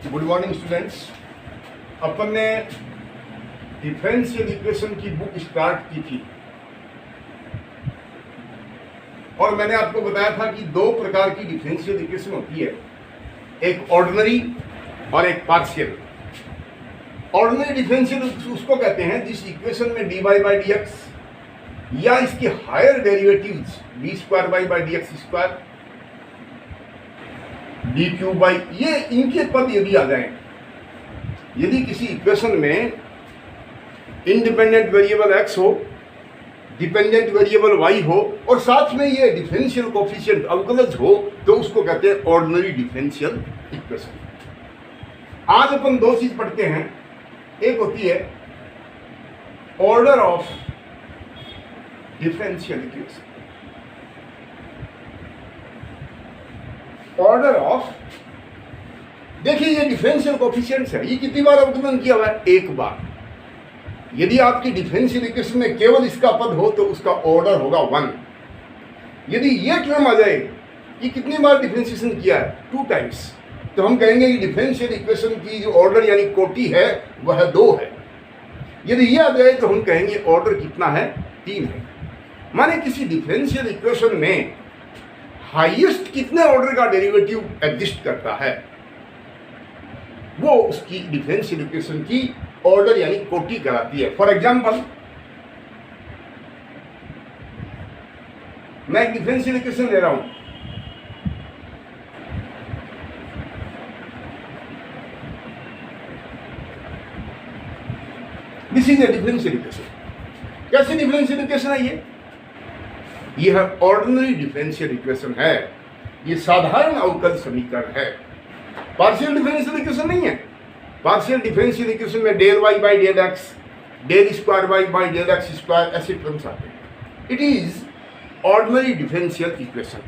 Good morning students. अपन ने differential equation की बुक स्टार्ट की थी और मैंने आपको बताया था कि दो प्रकार की डिफरेंशियल इक्वेशन होती है, एक ऑर्डिनरी और एक पार्शियल। ऑर्डिनरी डिफरेंशियल उसको कहते हैं जिस इक्वेशन में dy बाई डी एक्स या इसके higher derivatives d square by by D x square, d q by, ये इनके पद यदि आ जाएं, यदि किसी इक्वेशन में इंडिपेंडेंट वेरिएबल x हो, डिपेंडेंट वेरिएबल y हो और साथ में ये डिफरेंशियल कोफिशिएंट अवकलज हो, तो उसको कहते हैं ऑर्डिनरी डिफरेंशियल इक्वेशन। आज अपन दो चीज पढ़ते हैं, एक होती है order of differential equation, order of. देखिए ये डिफरेंशियल कोफिशिएंट्स है, ये कितनी बार अवकलन किया हुआ है? एक बार। यदि आपकी डिफरेंशियल इक्वेशन में केवल इसका पद हो तो उसका ऑर्डर होगा 1। यदि ये टर्म आ जाए कि कितनी बार डिफरेंशिएशन किया है? 2 टाइम्स, तो हम कहेंगे कि डिफरेंशियल इक्वेशन की जो ऑर्डर यानी कोटि है वह 2 है। यदि ये आ जाए तो हम कहेंगे ऑर्डर कितना है? 3 है। माने किसी डिफरेंशियल इक्वेशन में हाईएस्ट कितने ऑर्डर का डेरिवेटिव एग्जिस्ट करता है, वो उसकी डिफरेंशियल इक्वेशन की ऑर्डर यानी कोटि कराती है। फॉर एग्जांपल, मैं एक डिफरेंशियल इक्वेशन ले रहा हूं, this is a differential equation. कैसी डिफरेंशियल इक्वेशन है ये? यह ऑर्डिनरी डिफरेंशियल इक्वेशन है, ये साधारण अवकल समीकरण है, पार्शियल डिफरेंशियल इक्वेशन नहीं है। पार्शियल डिफरेंशियल इक्वेशन में del y by del x, del square y by del x square ऐसे टर्म्स आते हैं। It is ordinary differential equation.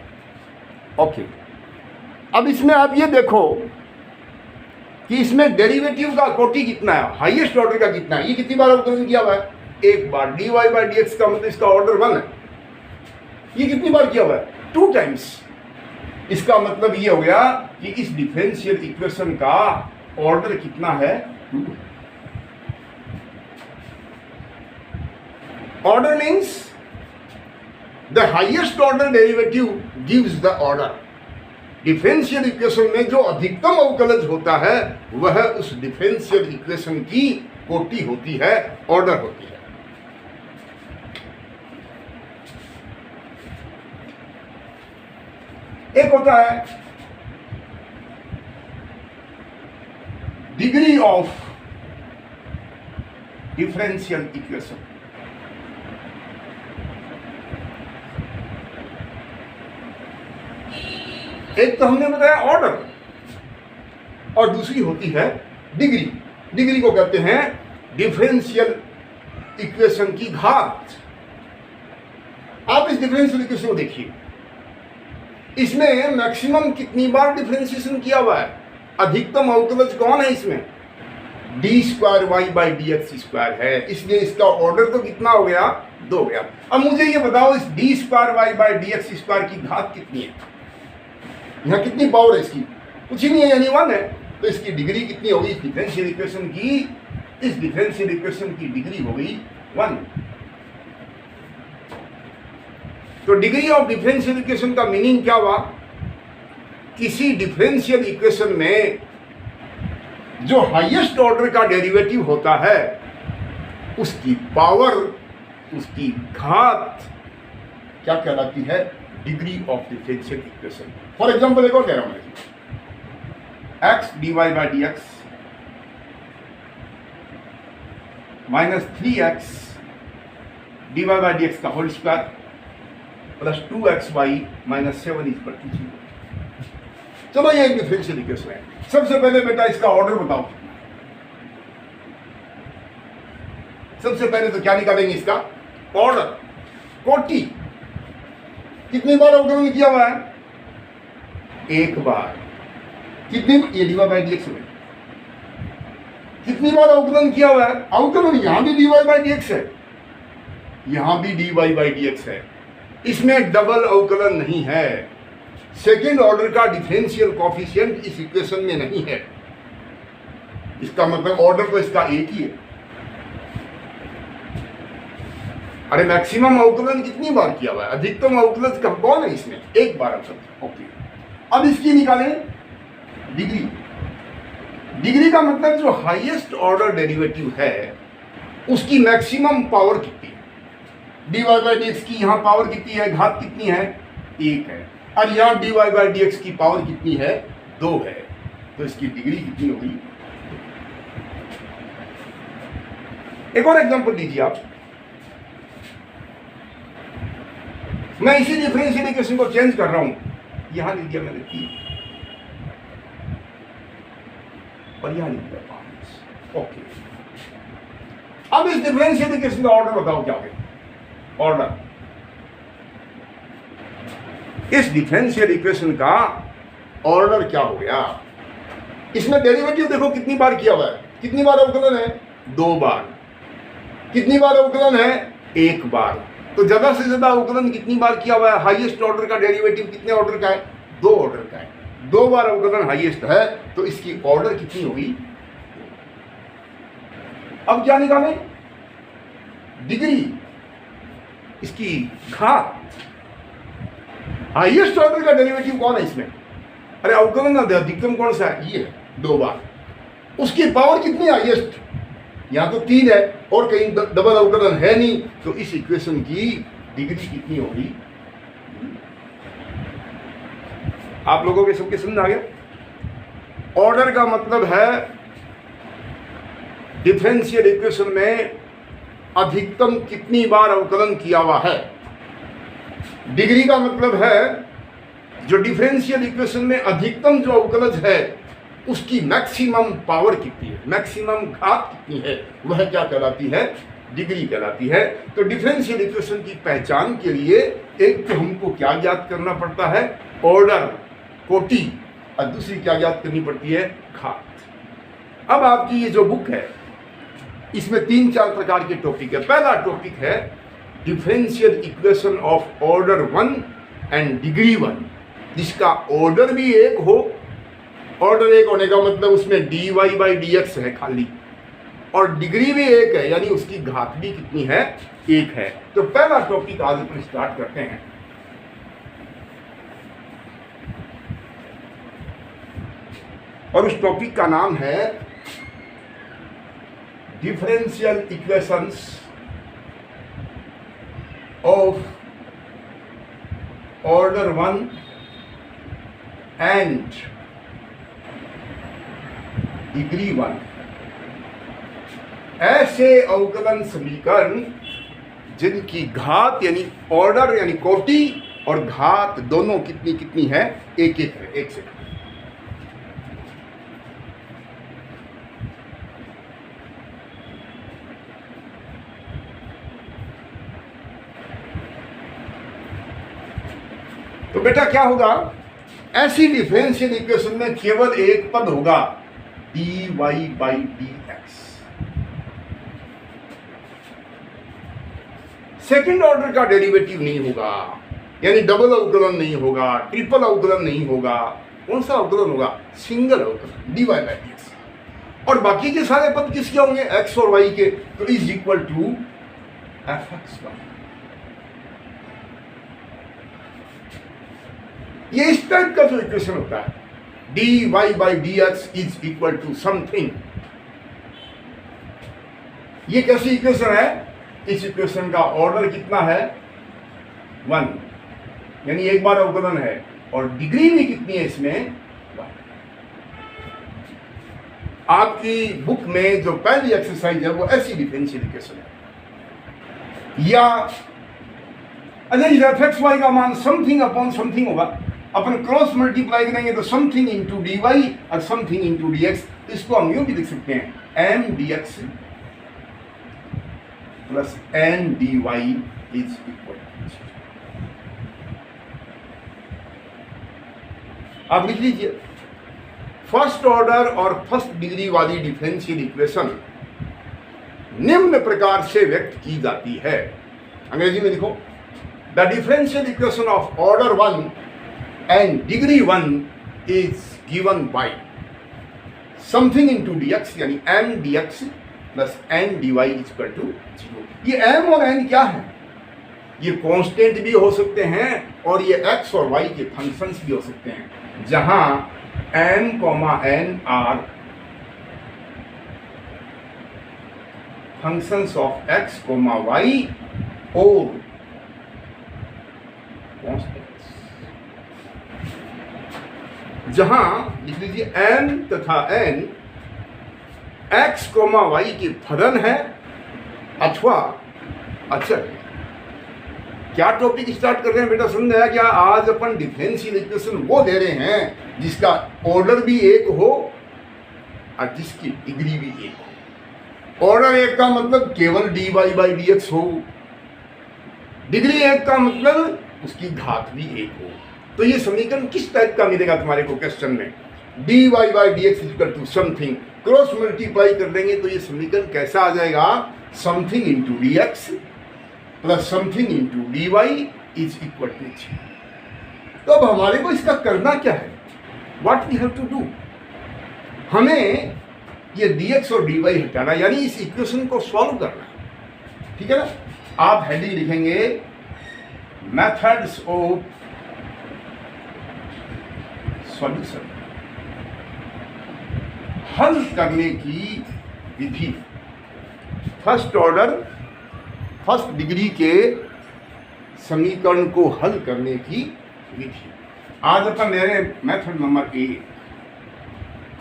Okay, अब इसमें आप ये देखो कि इसमें डेरिवेटिव का कोटि कितना है, हाईएस्ट ऑर्डर का कितना है। ये कितनी बार अवकलन किया हुआ है? एक बार। D Y by D X का मतलब इसका ऑर्डर 1 है। ये कितनी बार किया हुआ है? 2 टाइम्स। इसका मतलब ये हो गया कि इस डिफरेंशियल इक्वेशन का ऑर्डर कितना है? 2। Order means the highest order derivative gives the order. Differential equation में जो अधिकतम अवकलज होता है वह उस डिफरेंशियल इक्वेशन की कोटि होती है, ऑर्डर होती है। एक होता है डिग्री ऑफ डिफरेंशियल इक्वेशन। एक तो हमने बताया ऑर्डर और दूसरी होती है डिग्री। डिग्री को कहते हैं डिफरेंशियल इक्वेशन की घात। आप इस डिफरेंशियल इक्वेशन को देखिए, इसमें मैक्सिमम कितनी बार डिफरेंशिएशन किया हुआ है? अधिकतम अवकलज कौन है इसमें? D square y by D x square है, इसलिए इसका ऑर्डर तो कितना हो गया? 2 हो गया। अब मुझे ये बताओ इस d square y by D x square की घात कितनी है? यहाँ कितनी पावर है इसकी? कुछ ही नहीं है, यानी 1 है। तो इसकी डिग्री कितनी होगी इस डिफरेंशियल इक्वेशन की? इस डिफरेंशियल इक्वेशन की डिग्री हो गई 1। तो डिग्री ऑफ डिफरेंशियल इक्वेशन का मीनिंग क्या हुआ? किसी डिफरेंशियल इक्वेशन में जो हाईएस्ट ऑर्डर का डेरिवेटिव होता है उसकी पावर, उसकी घात क्या कहलाती है? Degree of differential equation. For example एक और कह रहा हूं मैं, X D Y by D X minus 3x D Y by D X का whole square plus 2xy minus 7 is equal to 0। चलो ये एक डिफरेंशियल इक्वेशन है। सबसे पहले बेटा इसका ऑर्डर बताओ। सबसे पहले तो क्या निकालेंगे? इसका ऑर्डर, कोटि। कितनी बार अवकलन किया हुआ है? एक बार। कितनी? ये d Y by D x में कितनी बार अवकलन किया हुआ है? अवकलन यहां भी d Y by D x है, यहां भी d Y by D x है। इसमें डबल अवकलन नहीं है। सेकेंड ऑर्डर का डिफरेंशियल कोफिशिएंट इस इक्वेशन में नहीं है। इसका मतलब ऑर्डर तो इसका एक ही है। अरे मैक्सिमम अवकलन कितनी बार किया हुआ है? अधिकतम अवकलन कब कौन है इसमें? एक बार अवकलन। ओके, अब इसकी निकालें डिग्री। डिग्री का मतलब जो हाईएस्ट ऑर्डर डेरिवेटिव है उसकी मैक्सिमम पावर कितनी है? dy बाई डी एक्स की यहाँ पावर कितनी है? घात कितनी है? 1 है। और यहाँ dy बाई डी एक्स की पावर कितनी है? 2 है। तो इसकी डिग्री कितनी होगी? एक और एग्जांपल लीजिए आप। मैं इसी डिफरेंशियल इक्वेशन को चेंज कर रहा हूं, यहां लिख दिया मैंने 3 और यहां लिख दिया 5। ओके, अब इस डिफरेंशियल इक्वेशन का ऑर्डर बताओ क्या होगा? ऑर्डर, इस डिफरेंशियल इक्वेशन का ऑर्डर क्या हो गया? इसमें डेरिवेटिव देखो कितनी बार किया हुआ है? कितनी बार अवकलन है? 2 बार। कितनी बार अवकलन है? 1 बार। तो ज्यादा से ज्यादा अवकलन कितनी बार किया हुआ है? हाईएस्ट ऑर्डर का डेरिवेटिव कितने ऑर्डर का है? 2 ऑर्डर का है। 2 बार अवकलन हाईएस्ट है, तो इसकी ऑर्डर कितनी होगी? अब क्या निकालें? डिग्री, इसकी घात। हाईएस्ट ऑर्डर का डेरिवेटिव कौन है इसमें? अरे अवकलन अधिकतम कौन सा है? ये है, 2 बार। उसकी पावर कितनी है हाईएस्ट? यहाँ तो 3 है और कहीं डबल अवकलन है नहीं, तो इस इक्वेशन की डिग्री कितनी होगी? आप लोगों के सबके समझ आ गया? ऑर्डर का मतलब है डिफरेंशियल इक्वेशन में अधिकतम कितनी बार अवकलन किया हुआ है। डिग्री का मतलब है जो डिफरेंशियल इक्वेशन में अधिकतम जो अवकलज है उसकी मैक्सिमम पावर कितनी है, मैक्सिमम घात कितनी है, वह क्या कहलाती है? डिग्री कहलाती है। तो डिफरेंशियल इक्वेशन की पहचान के लिए एक तो हमको क्या ज्ञात करना पड़ता है? ऑर्डर, कोटि, और दूसरी क्या ज्ञात करनी पड़ती है? घात। अब आपकी ये जो बुक है इसमें 3-4 प्रकार के टॉपिक है। पहला टॉपिक है differential equation of order 1 and degree 1, जिसका ऑर्डर भी एक हो। ऑर्डर एक होने का मतलब उसमें dy बाई डी एक्स है खाली, और डिग्री भी एक है, यानी उसकी घात भी कितनी है? 1 है। तो पहला टॉपिक आज अपन स्टार्ट करते हैं। और उस टॉपिक का नाम है differential equations of order 1 and degree 1। ऐसे अवकलन समीकरण जिनकी घात यानी ऑर्डर यानी कोटि और घात दोनों कितनी कितनी है? 1-1 है। 1 से तो बेटा क्या होगा? ऐसी डिफरेंशियल इक्वेशन में केवल एक पद होगा, dy by dx। Second order का डेरिवेटिव नहीं होगा, यानी डबल अवकलन नहीं होगा, ट्रिपल अवकलन नहीं होगा। कौन सा अवकलन होगा? सिंगल अवकलन, dy बाई dx। और बाकी के सारे पद किसके होंगे? x और y के। तो इज इक्वल टू fxy। ये इस टाइप का जो इक्वेशन होता है, dy by dx is equal to something. ये कैसी इक्वेशन है? इस इक्वेशन का ऑर्डर कितना है? 1, यानी एक बार अवकलन है, और डिग्री भी कितनी है इसमें? 1। आपकी बुक में जो पहली एक्सरसाइज है वो ऐसी डिफरेंशियल इक्वेशन है, या fxy का मान समथिंग अपॉन समथिंग होगा। अपन क्रॉस मल्टीप्लाई करेंगे तो समथिंग इंटू dy और समथिंग इंटू dx। इसको हम यूं भी लिख सकते हैं m dx plus n dy is equal. आप लिख लीजिए, फर्स्ट ऑर्डर और फर्स्ट डिग्री वाली डिफरेंशियल इक्वेशन निम्न प्रकार से व्यक्त की जाती है। अंग्रेजी में लिखो, the differential equation of order 1 and degree 1 is given by something into D X यानी M D x plus N D Y equal to 0। ये एम और एन क्या है? ये कांस्टेंट भी हो सकते हैं और ये एक्स और वाई के फंक्शंस भी हो सकते हैं, जहां m comma n are functions of x comma y और कांस्टेंट्स। जहां लिख लीजिए एम तथा एन एक्स कोमा वाई की फलन है अथवा अचर है। क्या टॉपिक स्टार्ट कर रहे हैं बेटा, समझ आया क्या? आज अपन डिफरेंशियल इक्वेशन वो दे रहे हैं जिसका ऑर्डर भी एक हो और जिसकी डिग्री भी एक हो। ऑर्डर एक का मतलब केवल dy बाई डी एक्स हो, डिग्री एक का मतलब उसकी घात भी एक हो। तो ये समीकरण किस टाइप का मिलेगा तुम्हारे को क्वेश्चन में? dy by D x equal to something, cross multiply कर देंगे तो ये समीकरण कैसा आ जाएगा? Something into D x plus something into d y is equal to 0। तो अब हमारे को इसका करना क्या है? What we have to do? हमें ये dx और dy हटाना, यानी इस इक्वेशन को सॉल्व करना है। ठीक है ना? आप हेडिंग लिखेंगे मेथड्स ऑफ सॉल्यूशन, हल करने की विधि, फर्स्ट ऑर्डर फर्स्ट डिग्री के समीकरण को हल करने की विधि। आज अपन ले रहे हैं मेथड नंबर 1।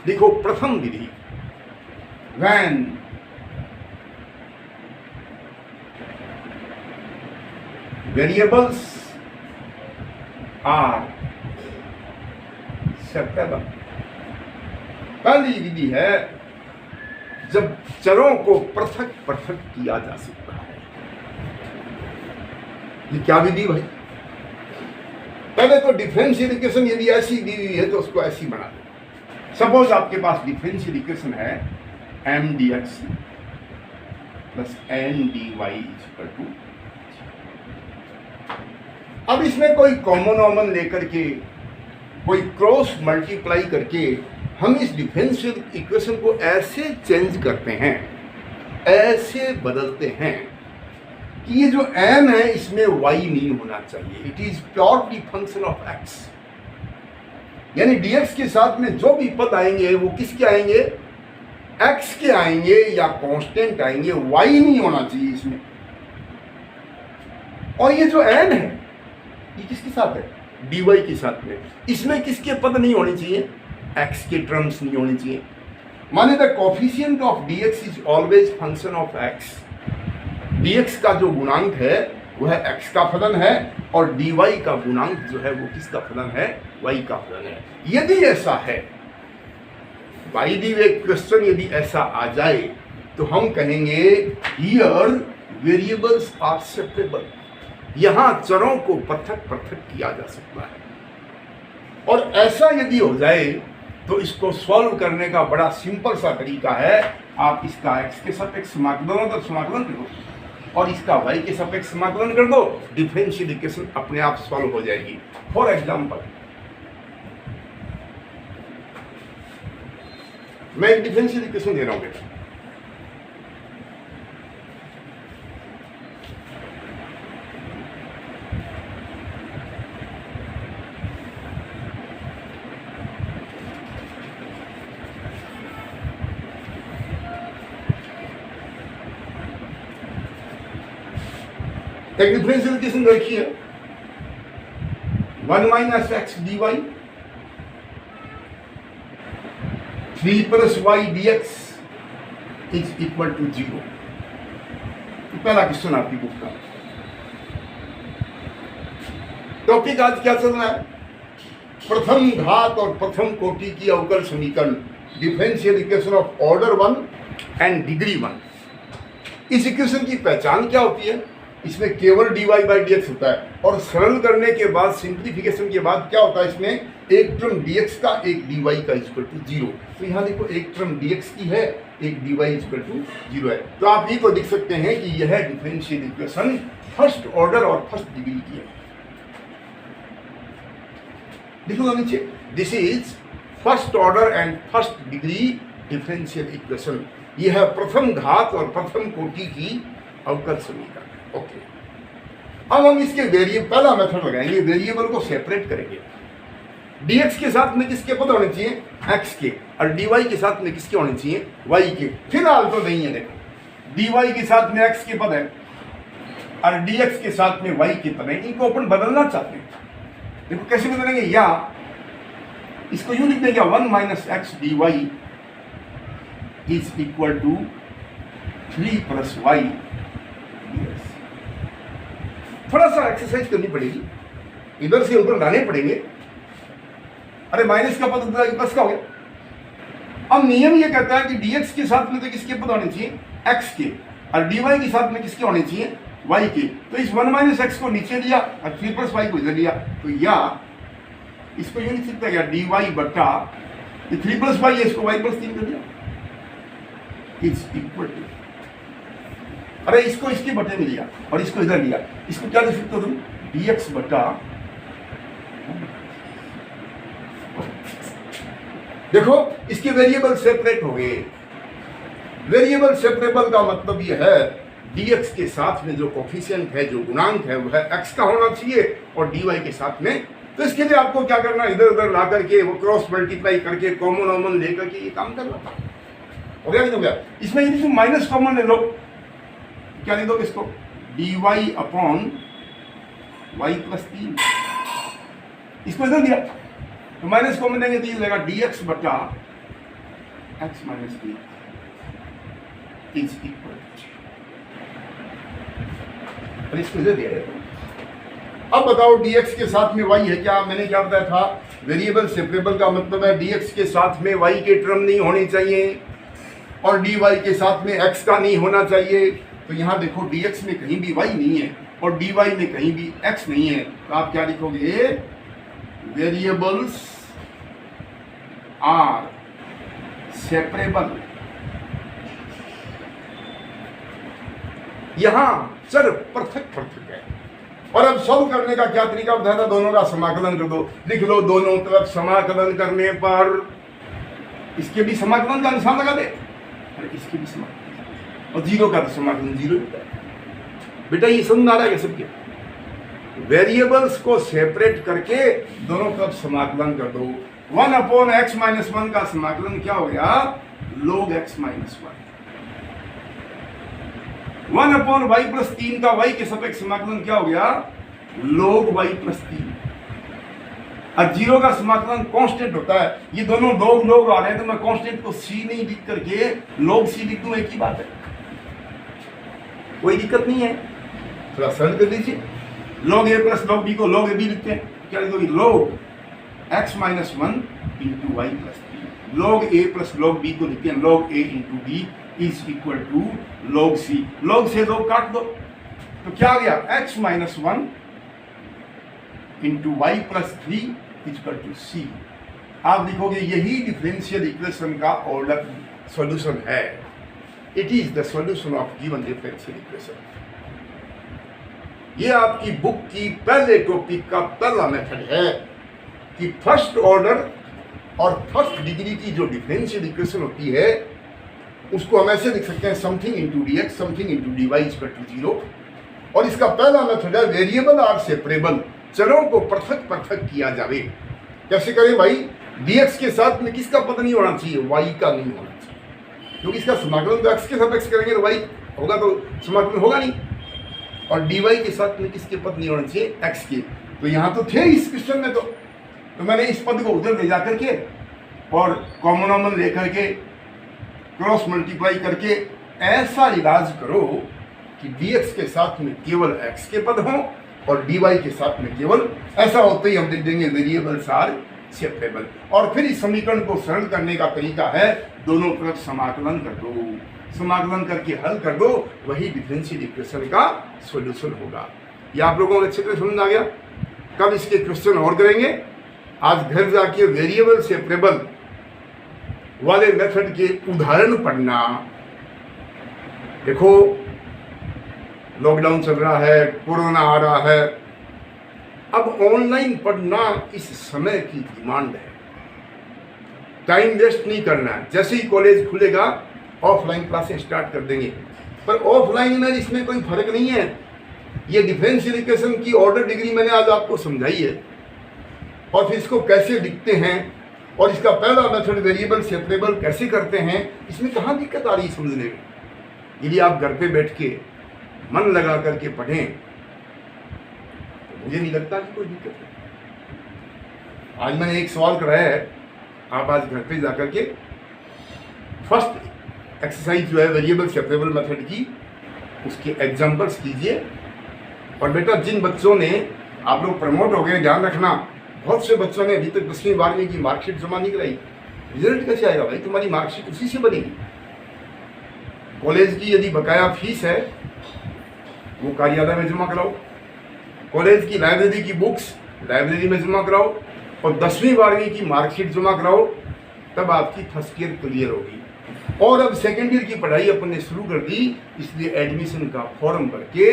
देखो प्रथम विधि, when variables are separable। पहली विधि है जब चरों को पृथक पृथक किया जा सकता है। ये क्या विधि भाई? पहले तो डिफरेंशियल इक्वेशन यदि ऐसी दी हुई है तो उसको ऐसी बना दो। सपोज आपके पास डिफरेंशियल इक्वेशन है m D x plus N D Y equal to. अब इसमें कोई कॉमन लेकर के, कोई क्रॉस मल्टीप्लाई करके हम इस डिफरेंशियल इक्वेशन को ऐसे चेंज करते हैं, ऐसे बदलते हैं कि ये जो m है इसमें y नहीं होना चाहिए। It is purely function of x, यानी dx के साथ में जो भी पद आएंगे वो किसके आएंगे? x के आएंगे या कांस्टेंट आएंगे, y नहीं होना चाहिए इसमें। और ये जो n है ये किसके साथ है? dy के साथ में। इसमें किसके पद नहीं होने चाहिए? x के टर्म्स नहीं होने चाहिए। माने the coefficient of dx is always function of x। dx का जो गुणांक है वह x का फलन है और dy का गुणांक जो है वो किसका फलन है? y का फलन है। यदि ऐसा है, बाय द वे क्वेश्चन यदि ऐसा आ जाए तो हम कहेंगे हियर वेरिएबल्स आर सेपरेबल। यहां चरों को पृथक पृथक किया जा सकता है। और ऐसा यदि हो जाए तो इसको सॉल्व करने का बड़ा सिंपल सा तरीका है। आप इसका x के सापेक्ष समाकलन कर दो और इसका y के सापेक्ष समाकलन कर दो, डिफरेंशियल इक्वेशन अपने आप सॉल्व हो जाएगी। फॉर एग्जांपल मैं एक डिफरेंशियल इक्वेशन दे रहा हूं बेटा। एक डिफरेंशियल इक्वेशन रखी है 1 minus x D y 3 plus y d x is equal to 0। पहला क्वेश्चन आपकी बुक का। टॉपिक आज क्या चल रहा है? प्रथम घात और प्रथम कोटि की अवकल समीकरण, differential equation of order 1 and degree 1। इस इक्वेशन की पहचान क्या होती है? इसमें केवल dy बाई डी एक्स होता है और सरल करने के बाद, सिंप्लीफिकेशन के बाद क्या होता है? इसमें एक टर्म dx का एक dy का इक्वल टू 0। तो यहाँ देखो एक टर्म dx की है, एक dy इक्वल टू 0 है। तो आप ये तो लिख सकते हैं कि यह डिफरेंशियल इक्वेशन फर्स्ट ऑर्डर और फर्स्ट डिग्री की है। लिखो नीचे, this is first order and first degree differential equation. ये है प्रथम घात और प्रथम कोटि की अवकल समीकरण। ओके, अब हम इसके वेरिएबल, पहला मेथड लगाएंगे, वेरिएबल को सेपरेट करेंगे। dx के साथ में किसके पद होने चाहिए? x के, और dy के साथ में किसके होने चाहिए? y के। फिलहाल तो नहीं है, देखो dy के साथ में x के पद है और dx के साथ में y के पद है, इनको अपन बदलना चाहते हैं। देखो कैसे बदलेंगे, या इसको यूं लिख देंगे 1 minus x D y is equal to 3 plus y. थोड़ा सा एक्सरसाइज करनी पड़ेगी, इधर से उधर लाने पड़ेंगे। अरे माइनस का पद प्लस का हो गया। अब नियम ये कहता है कि dx के साथ में तो किसके पद होने चाहिए? x के, और dy के साथ में किसके होने चाहिए? y के। तो इस 1 माइनस एक्स को नीचे लिया और 3 प्लस वाई को इधर लिया, तो या इसको यूं लिख सकते हैं dy बटा ये 3 प्लस वाई है, इसको y प्लस 3 कर दिया, इज इक्वल टू, अरे इसको इसके बटे में लिया और इसको इधर लिया, इसको क्या लिख सकते हो तुम? dx बटा, देखो इसके वेरिएबल सेपरेट हो गए। वेरिएबल सेपरेबल का मतलब यह है dx के साथ में जो कोफिशिएंट है, जो गुणांक है, वह x का होना चाहिए, और dy के साथ में। तो इसके लिए आपको क्या करना, इधर उधर ला करके वो क्रॉस मल्टीप्लाई करके कॉमन ऑमन लेकर के ये काम करना। हो गया नहीं हो गया? इसमें यदि तुम माइनस कॉमन ले लो, क्या ले दोगे इसको? dy अपॉन y प्लस 3, इसको इधर दिया तो माइनस कॉमन देंगे तो ये लगेगा dx बटा x माइनस 3 इज इक्वल, और इसको इधर दिया है। अब बताओ dx के साथ में y है क्या? मैंने क्या बताया था, वेरिएबल सेपरेबल का मतलब है dx के साथ में y के टर्म नहीं होने चाहिए और dy के साथ में x का नहीं होना चाहिए। तो यहाँ देखो dx में कहीं भी y नहीं है और dy में कहीं भी x नहीं है, तो आप क्या लिखोगे? Variables are separable. यहां चर पृथक पृथक है। और अब सॉल्व करने का क्या तरीका बताया था? दोनों का समाकलन कर दो। लिख लो दोनों तरफ समाकलन करने पर इसके भी समाकलन का निशान लगा दे, और इसके भी समाकलन, और जीरो का तो समाकलन जीरो होता है। बेटा ये समझ आ रहा है सबके? वेरिएबल्स को सेपरेट करके दोनों तरफ समाकलन कर दो। 1 अपॉन एक्स माइनस 1 का समाकलन क्या हो गया? log x minus 1 upon y plus 3 का y के सापेक्ष समाकलन क्या हो गया? log y plus 3। और जीरो का समाकलन कांस्टेंट होता है। ये दोनों दो लोग आ रहे हैं तो मैं कांस्टेंट को c नहीं लिख करके log c लिख दूं, एक ही बात है, कोई दिक्कत नहीं है। थोड़ा सरल कर लीजिए। log a plus log b को log a b लिखते हैं, क्या लिखोगे? log x minus 1 into y plus 3। log a plus log b को लिखते हैं log a into b is equal to log c। log से दो काट दो तो क्या आ गया? x minus 1 into y plus 3 equal to c। आप लिखोगे यही डिफरेंशियल इक्वेशन का ऑर्डर सॉल्यूशन है। It is the solution of given differential equation. ये आपकी बुक की पहले टॉपिक का पहला मेथड है कि फर्स्ट ऑर्डर और फर्स्ट डिग्री की जो डिफरेंशियल इक्वेशन होती है उसको हम ऐसे लिख सकते हैं something into D x something into d Y equal to 0। और इसका पहला मेथड है वेरिएबल आर सेपरेबल, चरों को पृथक पृथक किया जावे। कैसे करें भाई? dx के साथ में किसका पद नहीं होना चाहिए? y का नहीं होना चाहिए, क्योंकि इसका समाकलन तो x के सापेक्ष करेंगे तो y होगा, तो समाकलन होगा नहीं। और dy के साथ में किसके पद नहीं होना चाहिए? x के। तो यहाँ तो थे इस क्वेश्चन में, तो मैंने इस पद को उधर ले जा करके और कॉमन कॉमन लेकर के क्रॉस मल्टीप्लाई करके ऐसा इलाज करो कि dx के साथ में केवल x के पद हों और dy के साथ में केवल, ऐसा होते ही हम लिख देंगे वेरिएबल्स आर सेपरेबल। और फिर इस समीकरण को सरल करने का तरीका है दोनों तरफ समाकलन कर दो, समाकलन करके हल कर दो, वही डिफरेंशियल इक्वेशन का सॉल्यूशन होगा। ये आप लोगों को अच्छे तरह समझ आ गया? कल इसके क्वेश्चन और करेंगे। आज घर जाके वेरिएबल सेपरेबल वाले मेथड के उदाहरण पढ़ना। देखो लॉकडाउन चल रहा है, कोरोना आ रहा है, अब ऑनलाइन पढ़ना इस समय की डिमांड है। टाइम वेस्ट नहीं करना। जैसे ही कॉलेज खुलेगा ऑफलाइन क्लासें स्टार्ट कर देंगे। पर ऑफलाइन में इसमें कोई फर्क नहीं है। ये डिफेंस एजुकेशन की ऑर्डर डिग्री मैंने आज आपको समझाई है, और फिर इसको कैसे लिखते हैं और इसका पहला मेथड वेरिएबल सेपरेबल कैसे करते हैं, इसमें कहाँ दिक्कत आ रही है समझने में। यदि आप घर पे बैठ के मन लगा करके पढ़ें तो मुझे नहीं लगता कि कोई दिक्कत है। आज मैंने एक सवाल कराया है, आप आज घर पे जाकर के फर्स्ट एक्सरसाइज जो है वेरिएबल सेपरेबल मेथड की, उसके एग्जाम्पल्स कीजिए। और बेटा जिन बच्चों ने, आप लोग प्रमोट हो गए, ध्यान रखना, बहुत से बच्चों ने अभी तक 10वीं 12वीं की मार्कशीट जमा नहीं कराई। रिजल्ट कैसे आएगा भाई? तुम्हारी मार्कशीट उसी से बनेगी। कॉलेज की यदि बकाया फीस है वो कार्यालय में जमा कराओ, कॉलेज की लाइब्रेरी की बुक्स लाइब्रेरी में जमा कराओ, और 10वीं 12वीं की मार्कशीट जमा कराओ, तब आपकी फर्स्ट ईयर क्लियर होगी। और अब सेकेंड ईयर की पढ़ाई अपन ने शुरू कर दी, इसलिए एडमिशन का फॉर्म भर के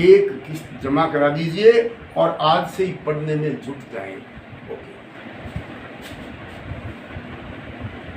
एक किस्त जमा करा दीजिए और आज से ही पढ़ने में जुट जाएं। ओके।